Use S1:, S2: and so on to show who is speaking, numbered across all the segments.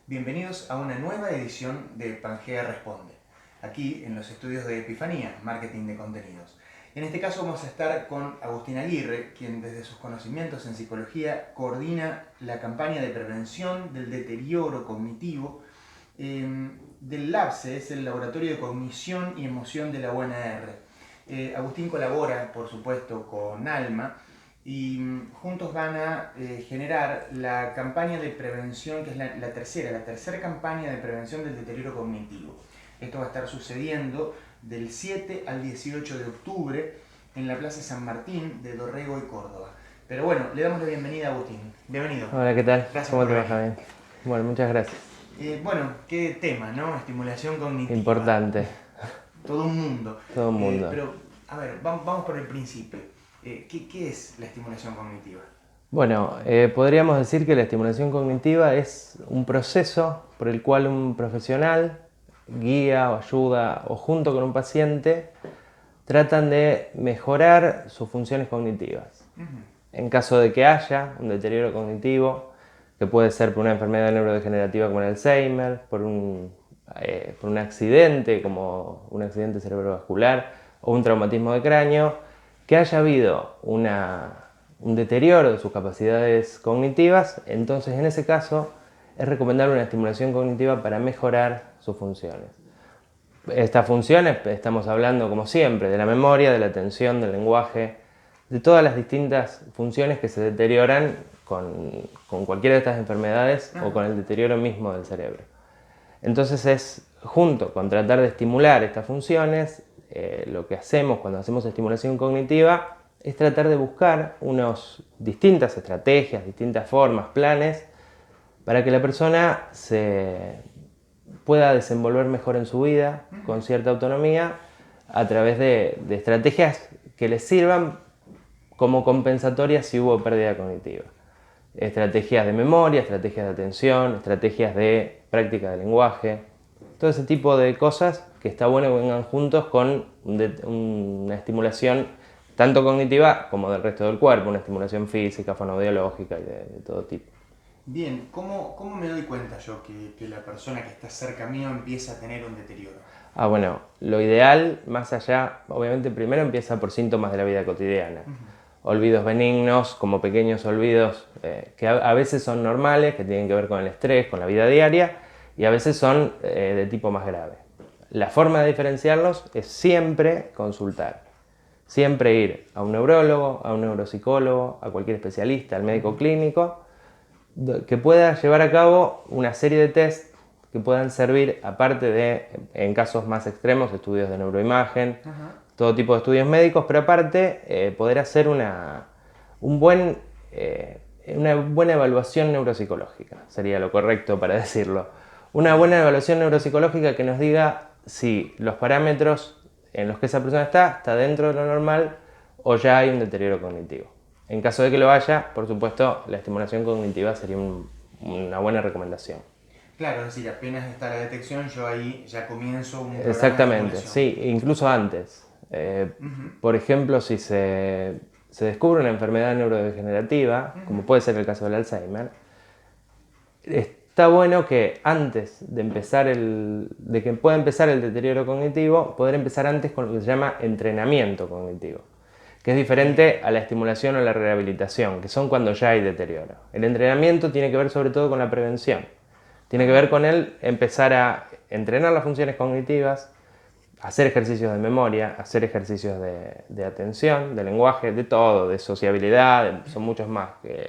S1: Bienvenidos a una nueva edición de Pangea Responde, aquí en los estudios de Epifanía, Marketing de Contenidos. En este caso vamos a estar con Agustín Aguirre, quien desde sus conocimientos en psicología coordina la campaña de prevención del deterioro cognitivo del LABSE, es el Laboratorio de Cognición y Emoción de la UNR. Agustín colabora, por supuesto, con ALMA, y juntos van a generar la campaña de prevención, que es la tercera campaña de prevención del deterioro cognitivo. Esto va a estar sucediendo del 7 al 18 de octubre en la Plaza San Martín de Dorrego y Córdoba. Pero bueno, le damos la bienvenida a Agustín. Bienvenido.
S2: Hola, ¿qué tal?
S1: Gracias
S2: ¿Cómo
S1: por
S2: te va,
S1: venir.
S2: Javier? Bueno, muchas gracias.
S1: Bueno, qué tema, ¿no? Estimulación cognitiva.
S2: Importante.
S1: Todo un mundo.
S2: Todo el mundo.
S1: Pero, a ver, vamos por el principio. ¿Qué es la estimulación cognitiva?
S2: Bueno, podríamos decir que la estimulación cognitiva es un proceso por el cual un profesional guía o ayuda o junto con un paciente tratan de mejorar sus funciones cognitivas. En caso de que haya un deterioro cognitivo, que puede ser por una enfermedad neurodegenerativa como el Alzheimer, por un accidente como un accidente cerebrovascular o un traumatismo de cráneo, que haya habido un deterioro de sus capacidades cognitivas, entonces en ese caso es recomendable una estimulación cognitiva para mejorar sus funciones. Estas funciones, estamos hablando como siempre, de la memoria, de la atención, del lenguaje, de todas las distintas funciones que se deterioran con cualquiera de estas enfermedades o con el deterioro mismo del cerebro. Entonces es, junto con tratar de estimular estas funciones, lo que hacemos cuando hacemos estimulación cognitiva es tratar de buscar unas distintas estrategias, distintas formas, planes, para que la persona se pueda desenvolver mejor en su vida, con cierta autonomía, a través de estrategias que les sirvan como compensatorias si hubo pérdida cognitiva. Estrategias de memoria, estrategias de atención, estrategias de práctica de lenguaje, todo ese tipo de cosas que está bueno que vengan juntos con una estimulación tanto cognitiva como del resto del cuerpo, una estimulación física, fonoaudiológica y de todo tipo.
S1: Bien, ¿cómo me doy cuenta yo que la persona que está cerca mío empieza a tener un deterioro?
S2: Bueno, lo ideal, más allá, obviamente primero empieza por síntomas de la vida cotidiana. Olvidos benignos, como pequeños olvidos que a veces son normales, que tienen que ver con el estrés, con la vida diaria, y a veces son de tipo más grave. La forma de diferenciarlos es siempre consultar. Siempre ir a un neurólogo, a un neuropsicólogo, a cualquier especialista, al médico clínico, que pueda llevar a cabo una serie de test que puedan servir, aparte de, en casos más extremos, estudios de neuroimagen, todo tipo de estudios médicos, pero aparte poder hacer una buena evaluación neuropsicológica, sería lo correcto para decirlo. Una buena evaluación neuropsicológica que nos diga si los parámetros en los que esa persona está dentro de lo normal o ya hay un deterioro cognitivo. En caso de que lo haya, por supuesto, la estimulación cognitiva sería una buena recomendación.
S1: Claro, es decir, apenas está la detección, yo ahí ya comienzo un programa
S2: Exactamente,
S1: de estimulación.
S2: sí, incluso antes. Por ejemplo, si se descubre una enfermedad neurodegenerativa, como puede ser el caso del Alzheimer, está bueno que antes de que pueda empezar el deterioro cognitivo, poder empezar antes con lo que se llama entrenamiento cognitivo, que es diferente a la estimulación o la rehabilitación, que son cuando ya hay deterioro. El entrenamiento tiene que ver sobre todo con la prevención. Tiene que ver con empezar a entrenar las funciones cognitivas, hacer ejercicios de memoria, hacer ejercicios de atención, de lenguaje, de todo, de sociabilidad, son muchos más que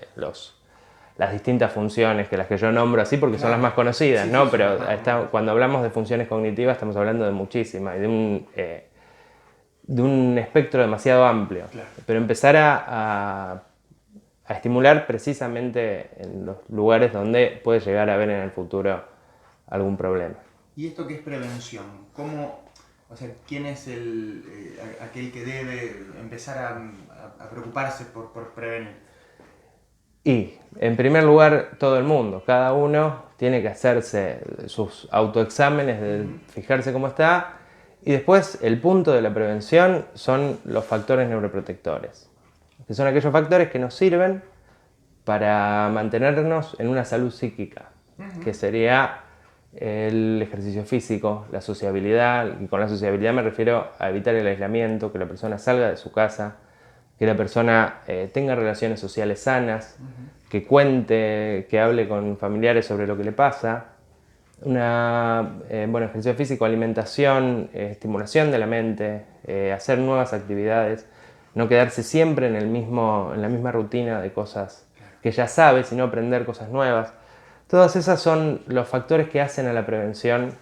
S2: las distintas funciones que las que yo nombro así porque son las más conocidas,
S1: Sí,
S2: ¿no?
S1: sí,
S2: Pero
S1: sí.
S2: cuando hablamos de funciones cognitivas estamos hablando de muchísimas y de un espectro demasiado amplio.
S1: Claro.
S2: Pero empezar a estimular precisamente en los lugares donde puede llegar a haber en el futuro algún problema.
S1: ¿Y esto qué es prevención? O sea, quién es aquel que debe empezar a preocuparse por prevenir?
S2: Y, en primer lugar, todo el mundo, cada uno tiene que hacerse sus autoexámenes, de fijarse cómo está, y después el punto de la prevención son los factores neuroprotectores, que son aquellos factores que nos sirven para mantenernos en una salud psíquica, que sería el ejercicio físico, la sociabilidad, y con la sociabilidad me refiero a evitar el aislamiento, que la persona salga de su casa, que la persona tenga relaciones sociales sanas, que cuente, que hable con familiares sobre lo que le pasa. Bueno, ejercicio físico, alimentación, estimulación de la mente, hacer nuevas actividades, no quedarse siempre en la misma rutina de cosas que ya sabe, sino aprender cosas nuevas. Todas esas son los factores que hacen a la prevención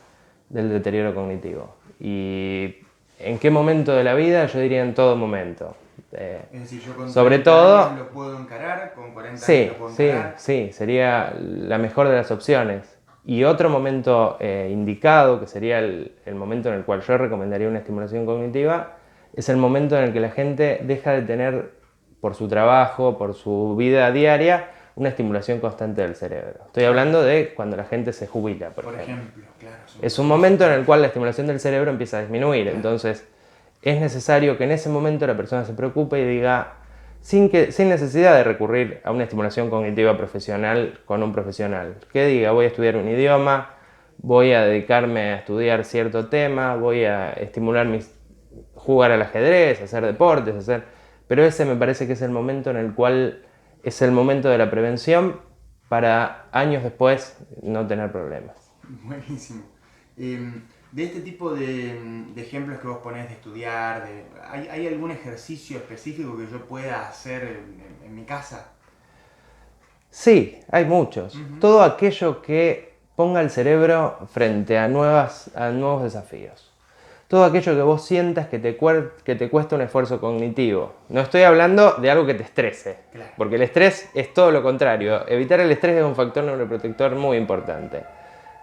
S2: del deterioro cognitivo. ¿Y en qué momento de la vida? Yo diría en todo momento.
S1: Es decir, yo con
S2: Sobre
S1: 30
S2: todo,
S1: años lo puedo encarar, con 40 años
S2: sí,
S1: lo puedo
S2: sí,
S1: encarar.
S2: sí, sería la mejor de las opciones. Y otro momento indicado, que sería el momento en el cual yo recomendaría una estimulación cognitiva, es el momento en el que la gente deja de tener, por su trabajo, por su vida diaria, una estimulación constante del cerebro. Estoy hablando de cuando la gente se jubila, por ejemplo.
S1: Claro.
S2: Es un momento en el cual la estimulación del cerebro empieza a disminuir. Entonces, es necesario que en ese momento la persona se preocupe y diga, sin necesidad de recurrir a una estimulación cognitiva profesional con un profesional, que diga, voy a estudiar un idioma, voy a dedicarme a estudiar cierto tema, voy a jugar al ajedrez, hacer deportes, pero ese me parece que es el momento en el cual es el momento de la prevención para años después no tener problemas.
S1: Buenísimo. De este tipo de ejemplos que vos ponés de estudiar, ¿hay algún ejercicio específico que yo pueda hacer en mi casa?
S2: Sí, hay muchos. Todo aquello que ponga el cerebro frente a nuevos desafíos. Todo aquello que vos sientas que te cuesta un esfuerzo cognitivo. No estoy hablando de algo que te estrese,
S1: Claro.
S2: porque el estrés es todo lo contrario. Evitar el estrés es un factor neuroprotector muy importante.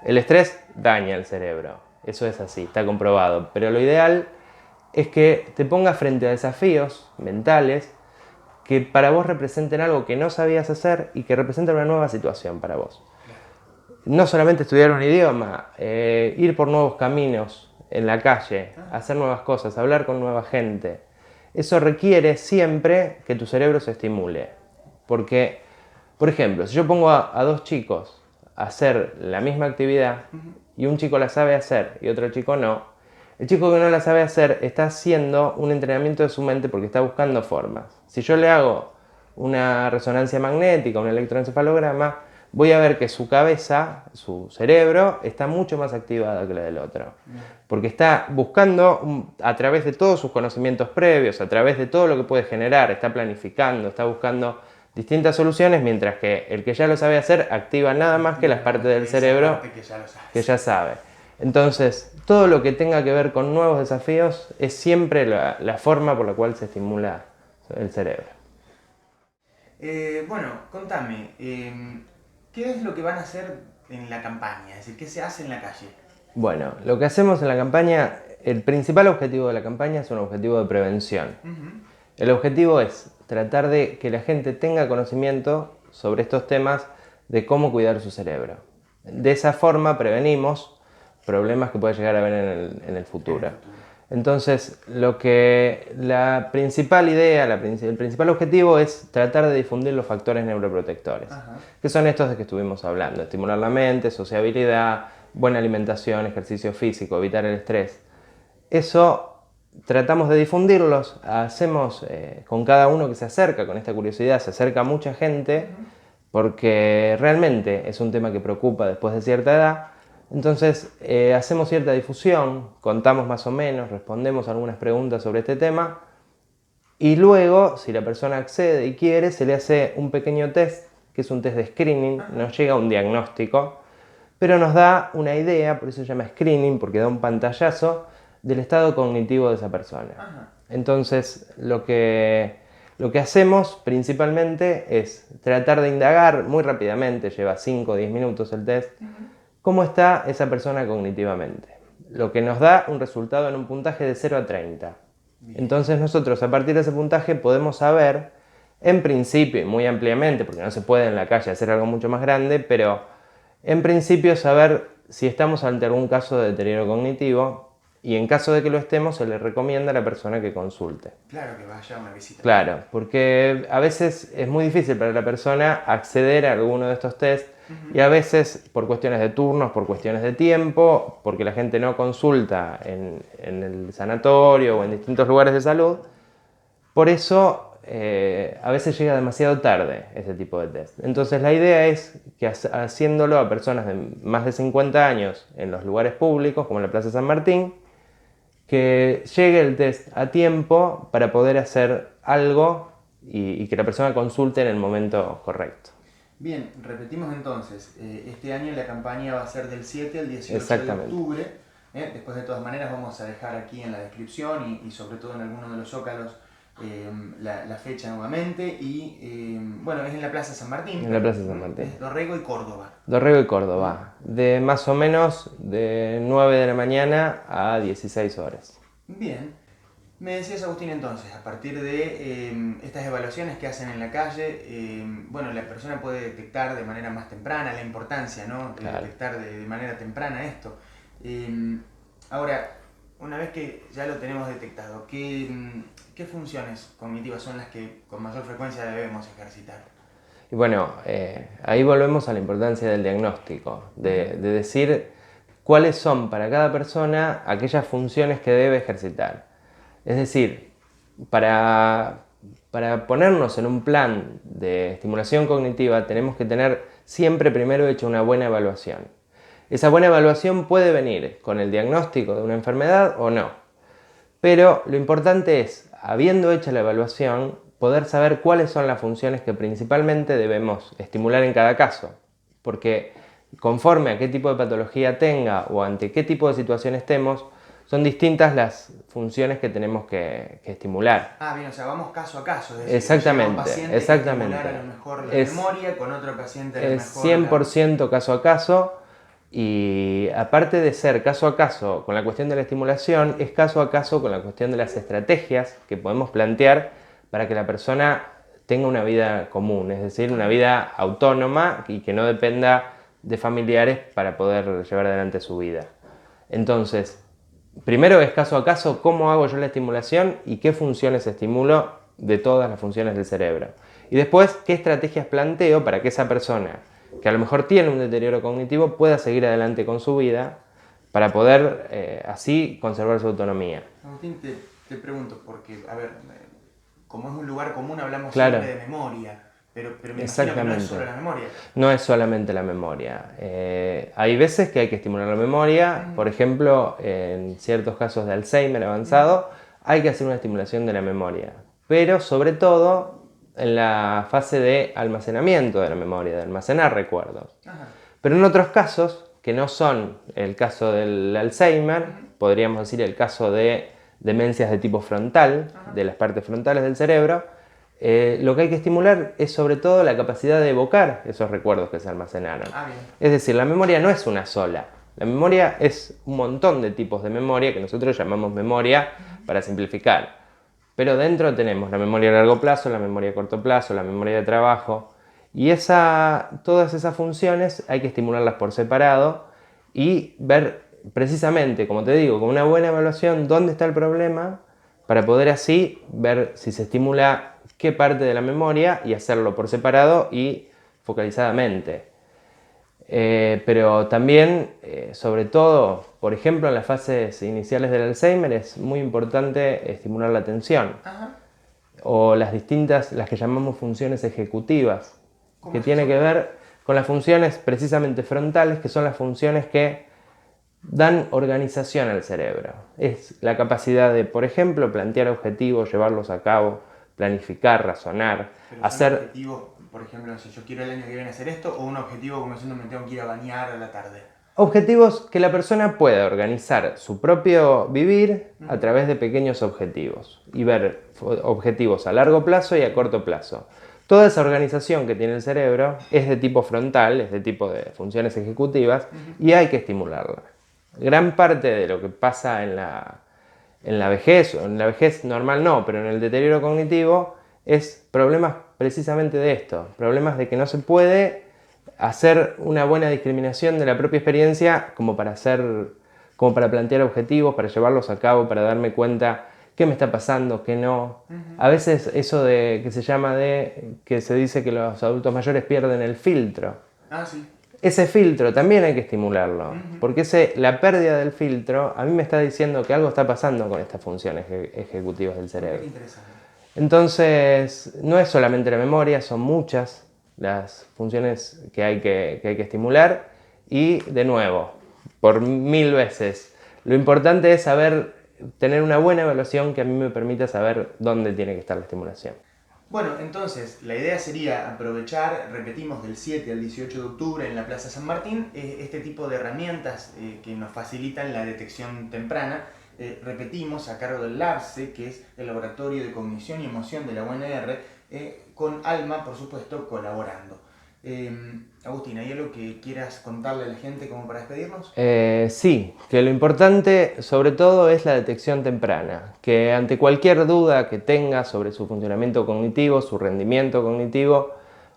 S2: El estrés daña el cerebro, eso es así, está comprobado. Pero lo ideal es que te pongas frente a desafíos mentales que para vos representen algo que no sabías hacer y que representen una nueva situación para vos. No solamente estudiar un idioma, ir por nuevos caminos en la calle, hacer nuevas cosas, hablar con nueva gente. Eso requiere siempre que tu cerebro se estimule. Porque, por ejemplo, si yo pongo a dos chicos a hacer la misma actividad y un chico la sabe hacer y otro chico no, el chico que no la sabe hacer está haciendo un entrenamiento de su mente porque está buscando formas. Si yo le hago una resonancia magnética, un electroencefalograma, voy a ver que su cabeza, su cerebro, está mucho más activada que la del otro. Porque está buscando, a través de todos sus conocimientos previos, a través de todo lo que puede generar, está planificando, está buscando distintas soluciones, mientras que el que ya lo sabe hacer activa nada más que las partes del cerebro que ya sabe. Entonces, todo lo que tenga que ver con nuevos desafíos es siempre la forma por la cual se estimula el cerebro.
S1: Bueno, contame, ¿qué es lo que van a hacer en la campaña? Es decir, ¿qué se hace en la calle?
S2: Bueno, lo que hacemos en la campaña, el principal objetivo de la campaña es un objetivo de prevención. El objetivo es tratar de que la gente tenga conocimiento sobre estos temas de cómo cuidar su cerebro. De esa forma prevenimos problemas que pueda llegar a haber en el futuro. Entonces, la principal idea, el principal objetivo es tratar de difundir los factores neuroprotectores, que son estos de que estuvimos hablando: estimular la mente, sociabilidad, buena alimentación, ejercicio físico, evitar el estrés. Eso tratamos de difundirlos, hacemos con cada uno que se acerca, con esta curiosidad, se acerca mucha gente, porque realmente es un tema que preocupa después de cierta edad. Entonces hacemos cierta difusión, contamos más o menos, respondemos algunas preguntas sobre este tema y luego, si la persona accede y quiere, se le hace un pequeño test, que es un test de screening, nos llega un diagnóstico, pero nos da una idea, por eso se llama screening, porque da un pantallazo del estado cognitivo de esa persona. Entonces, lo que hacemos principalmente es tratar de indagar muy rápidamente, lleva 5 o 10 minutos el test, cómo está esa persona cognitivamente. Lo que nos da un resultado en un puntaje de 0 a 30. Entonces nosotros a partir de ese puntaje podemos saber, en principio y muy ampliamente, porque no se puede en la calle hacer algo mucho más grande, pero en principio saber si estamos ante algún caso de deterioro cognitivo, y en caso de que lo estemos se le recomienda a la persona que consulte.
S1: Claro, que vaya a una visita.
S2: Claro, porque a veces es muy difícil para la persona acceder a alguno de estos tests y a veces por cuestiones de turnos, por cuestiones de tiempo, porque la gente no consulta en el sanatorio o en distintos lugares de salud, por eso a veces llega demasiado tarde ese tipo de test. Entonces la idea es que haciéndolo a personas de más de 50 años en los lugares públicos, como en la Plaza San Martín, que llegue el test a tiempo para poder hacer algo y que la persona consulte en el momento correcto.
S1: Bien, repetimos entonces, este año la campaña va a ser del 7 al 18 de octubre. Después de todas maneras vamos a dejar aquí en la descripción y sobre todo en alguno de los zócalos la fecha nuevamente y bueno, es en la Plaza San Martín.
S2: En la Plaza San Martín.
S1: Es Dorrego y Córdoba.
S2: Dorrego y Córdoba, de más o menos de 9 de la mañana a 16 horas.
S1: Bien. Me decías, Agustín, entonces, a partir de estas evaluaciones que hacen en la calle, bueno, la persona puede detectar de manera más temprana la importancia, ¿no? De detectar de manera temprana esto. Ahora, una vez que ya lo tenemos detectado, ¿qué funciones cognitivas son las que con mayor frecuencia debemos ejercitar?
S2: Y bueno, ahí volvemos a la importancia del diagnóstico, de decir cuáles son para cada persona aquellas funciones que debe ejercitar. Es decir, para ponernos en un plan de estimulación cognitiva tenemos que tener siempre primero hecho una buena evaluación. Esa buena evaluación puede venir con el diagnóstico de una enfermedad o no. Pero lo importante es, habiendo hecho la evaluación, poder saber cuáles son las funciones que principalmente debemos estimular en cada caso. Porque conforme a qué tipo de patología tenga o ante qué tipo de situación estemos, son distintas las funciones que tenemos que estimular.
S1: Ah, bien, o sea, vamos caso a caso. Es decir,
S2: exactamente,
S1: un paciente
S2: exactamente.
S1: Estimular a lo mejor la memoria, con otro paciente a lo
S2: es
S1: mejor
S2: 100% caso a caso, y aparte de ser caso a caso con la cuestión de la estimulación, es caso a caso con la cuestión de las estrategias que podemos plantear para que la persona tenga una vida común, es decir, una vida autónoma y que no dependa de familiares para poder llevar adelante su vida. Entonces, primero es caso a caso cómo hago yo la estimulación y qué funciones estimulo de todas las funciones del cerebro. Y después, qué estrategias planteo para que esa persona, que a lo mejor tiene un deterioro cognitivo, pueda seguir adelante con su vida para poder así conservar su autonomía.
S1: Agustín, te pregunto, porque, a ver, como es un lugar común hablamos
S2: Claro.
S1: siempre de memoria, pero me imagino que no es solo la memoria.
S2: No es solamente la memoria. Hay veces que hay que estimular la memoria, por ejemplo, en ciertos casos de Alzheimer avanzado, hay que hacer una estimulación de la memoria, pero sobre todo en la fase de almacenamiento de la memoria, de almacenar recuerdos.
S1: Ajá.
S2: Pero en otros casos, que no son el caso del Alzheimer, podríamos decir el caso de demencias de tipo frontal, de las partes frontales del cerebro, lo que hay que estimular es sobre todo la capacidad de evocar esos recuerdos que se almacenaron. Es decir, la memoria no es una sola. La memoria es un montón de tipos de memoria que nosotros llamamos memoria para simplificar. Pero dentro tenemos la memoria a largo plazo, la memoria a corto plazo, la memoria de trabajo. Y todas esas funciones hay que estimularlas por separado y ver precisamente, como te digo, con una buena evaluación dónde está el problema para poder así ver si se estimula qué parte de la memoria y hacerlo por separado y focalizadamente. Pero también, sobre todo, por ejemplo, en las fases iniciales del Alzheimer es muy importante estimular la atención. Ajá. O las que llamamos funciones ejecutivas, que tiene que ver con las funciones precisamente frontales, que son las funciones que dan organización al cerebro. Es la capacidad de, por ejemplo, plantear objetivos, llevarlos a cabo, planificar, razonar,
S1: hacer objetivos, por ejemplo, si yo quiero el año que viene hacer esto, o un objetivo como diciendo me tengo que ir a bañar a la tarde.
S2: Objetivos que la persona pueda organizar su propio vivir a través de pequeños objetivos y ver objetivos a largo plazo y a corto plazo. Toda esa organización que tiene el cerebro es de tipo frontal, es de tipo de funciones ejecutivas y hay que estimularla. Gran parte de lo que pasa en la vejez, o en la vejez normal no, pero en el deterioro cognitivo, es problemas precisamente de esto, problemas de que no se puede hacer una buena discriminación de la propia experiencia como para plantear objetivos, para llevarlos a cabo, para darme cuenta qué me está pasando, qué no. A veces eso que se dice que los adultos mayores pierden el filtro.
S1: Ah, sí.
S2: ese filtro también hay que estimularlo, porque la pérdida del filtro a mí me está diciendo que algo está pasando con estas funciones ejecutivas del cerebro.
S1: Qué interesante.
S2: Entonces, no es solamente la memoria, son muchas las funciones que hay que estimular y, de nuevo, por 1000 veces, lo importante es tener una buena evaluación que a mí me permita saber dónde tiene que estar la estimulación.
S1: Bueno, entonces la idea sería aprovechar, repetimos, del 7 al 18 de octubre en la Plaza San Martín, este tipo de herramientas que nos facilitan la detección temprana. Repetimos, a cargo del LABSE, que es el Laboratorio de Cognición y Emoción de la UNR, con Alma, por supuesto, colaborando. Agustín, ¿hay algo que quieras contarle a la gente como para despedirnos?
S2: Sí, que lo importante sobre todo es la detección temprana, que ante cualquier duda que tenga sobre su funcionamiento cognitivo, su rendimiento cognitivo,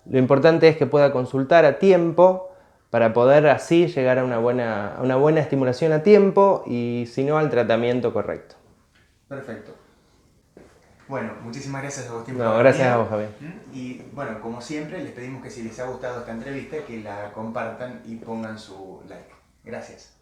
S2: lo importante es que pueda consultar a tiempo para poder así llegar a una buena estimulación a tiempo y si no al tratamiento correcto.
S1: Perfecto. Bueno, muchísimas gracias, Agustín.
S2: No, gracias a vos, Javier.
S1: Y bueno, como siempre, les pedimos que si les ha gustado esta entrevista, que la compartan y pongan su like. Gracias.